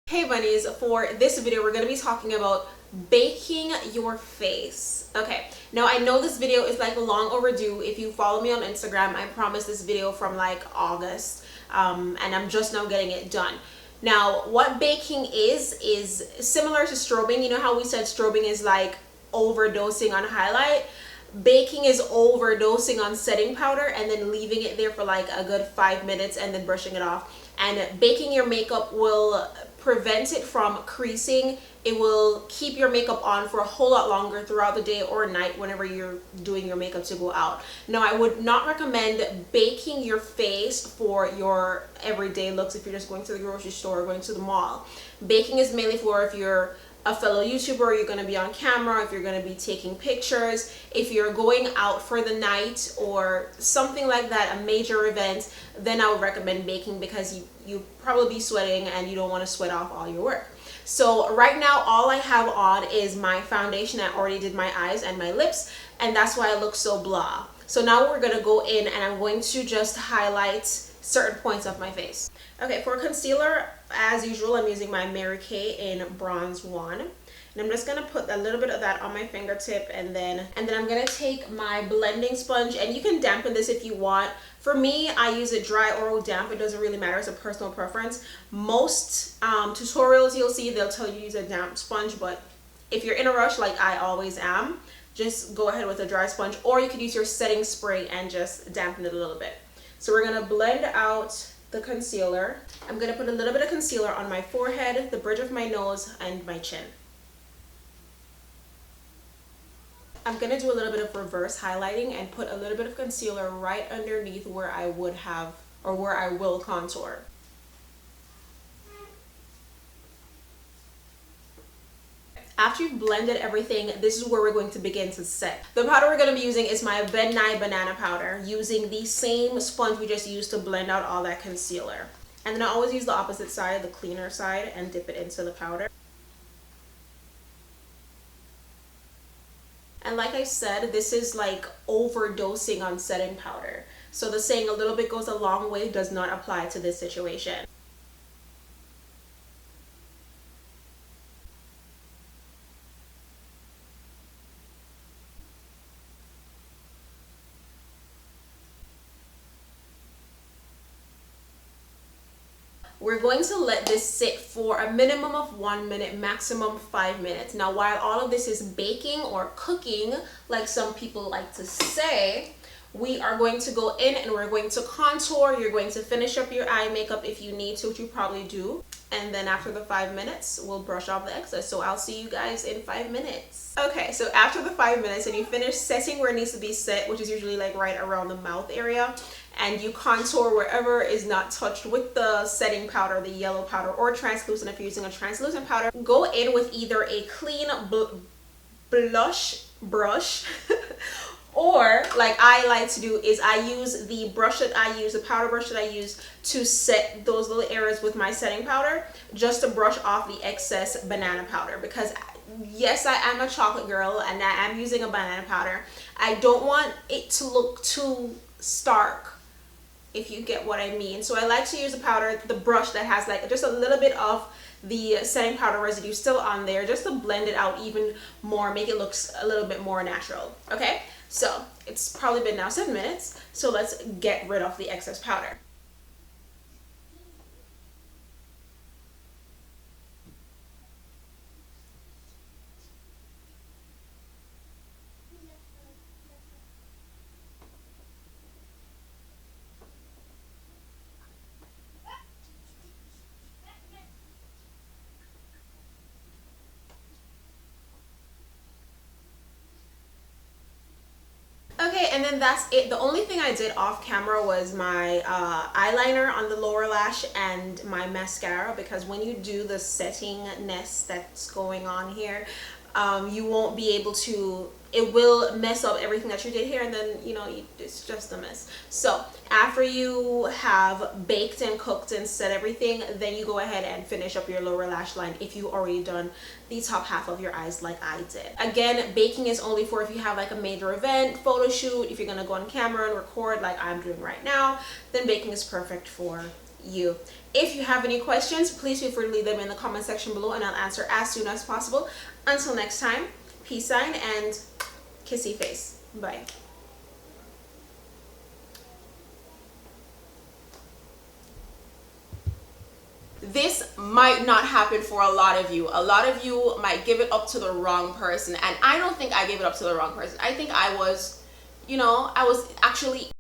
Hey bunnies, for this video we're going to be talking about baking your face. Okay, now I know this video is like long overdue. If you follow me on Instagram, I promised this video from like August, and I'm just now getting it done. Now what baking is similar to strobing. You know how we said strobing is like overdosing on highlight? Baking is overdosing on setting powder and then leaving it there for like a good 5 minutes and then brushing it off. And baking your makeup will prevent it from creasing. It will keep your makeup on for a whole lot longer throughout the day or night whenever you're doing your makeup to go out. Now, I would not recommend baking your face for your everyday looks if you're just going to the grocery store or going to the mall. Baking is mainly for if you're a fellow YouTuber, you're going to be on camera, if you're going to be taking pictures, if you're going out for the night or something like that, a major event, then I would recommend baking because you probably be sweating and you don't want to sweat off all your work. So right now all I have on is my foundation. I already did my eyes and my lips, and that's why I look so blah. So now we're going to go in and I'm going to just highlight certain points of my face. Okay, for concealer, as usual, I'm using my Mary Kay in Bronze 1. And I'm just going to put a little bit of that on my fingertip, and then I'm going to take my blending sponge, and you can dampen this if you want. For me, I use it dry or damp. It doesn't really matter. It's a personal preference. Most tutorials you'll see, they'll tell you to use a damp sponge, but if you're in a rush like I always am, just go ahead with a dry sponge, or you could use your setting spray and just dampen it a little bit. So we're going to blend out the concealer. I'm going to put a little bit of concealer on my forehead, the bridge of my nose, and my chin. I'm going to do a little bit of reverse highlighting and put a little bit of concealer right underneath where I would have, or where I will contour. After you've blended everything, this is where we're going to begin to set. The powder we're going to be using is my Ben Nye Banana Powder, using the same sponge we just used to blend out all that concealer. And then I always use the opposite side, the cleaner side, and dip it into the powder. And like I said, this is like overdosing on setting powder. So the saying a little bit goes a long way does not apply to this situation. We're going to let this sit for a minimum of 1 minute, maximum 5 minutes. Now, while all of this is baking or cooking, like some people like to say, we are going to go in and we're going to contour. You're going to finish up your eye makeup if you need to, which you probably do. And then after the 5 minutes, we'll brush off the excess. So I'll see you guys in 5 minutes. Okay, so after the 5 minutes and you finish setting where it needs to be set, which is usually like right around the mouth area, and you contour wherever is not touched with the setting powder, the yellow powder, or translucent if you're using a translucent powder, go in with either a clean blush brush or like I like to do is I use the brush that I use, the powder brush that I use to set those little areas with my setting powder, just to brush off the excess banana powder, because yes, I am a chocolate girl and I am using a banana powder. I don't want it to look too stark, if you get what I mean. So I like to use the brush that has like just a little bit of the setting powder residue still on there, just to blend it out even more, make it look a little bit more natural. Okay, so it's probably been now 7 minutes, so let's get rid of the excess powder. Okay, and then that's it. The only thing I did off camera was my eyeliner on the lower lash and my mascara, because when you do the settingness that's going on here, you won't be able to, it will mess up everything that you did here, and then it's just a mess. So after you have baked and cooked and set everything, then you go ahead and finish up your lower lash line if you already done the top half of your eyes like I did. Again, baking is only for if you have like a major event, photo shoot, if you're gonna go on camera and record like I'm doing right now, then baking is perfect for you. If you have any questions, please feel free to leave them in the comment section below and I'll answer as soon as possible. Until next time, peace sign and kissy face. Bye. This might not happen for a lot of you. A lot of you might give it up to the wrong person, and I don't think I gave it up to the wrong person. I think I was, I was actually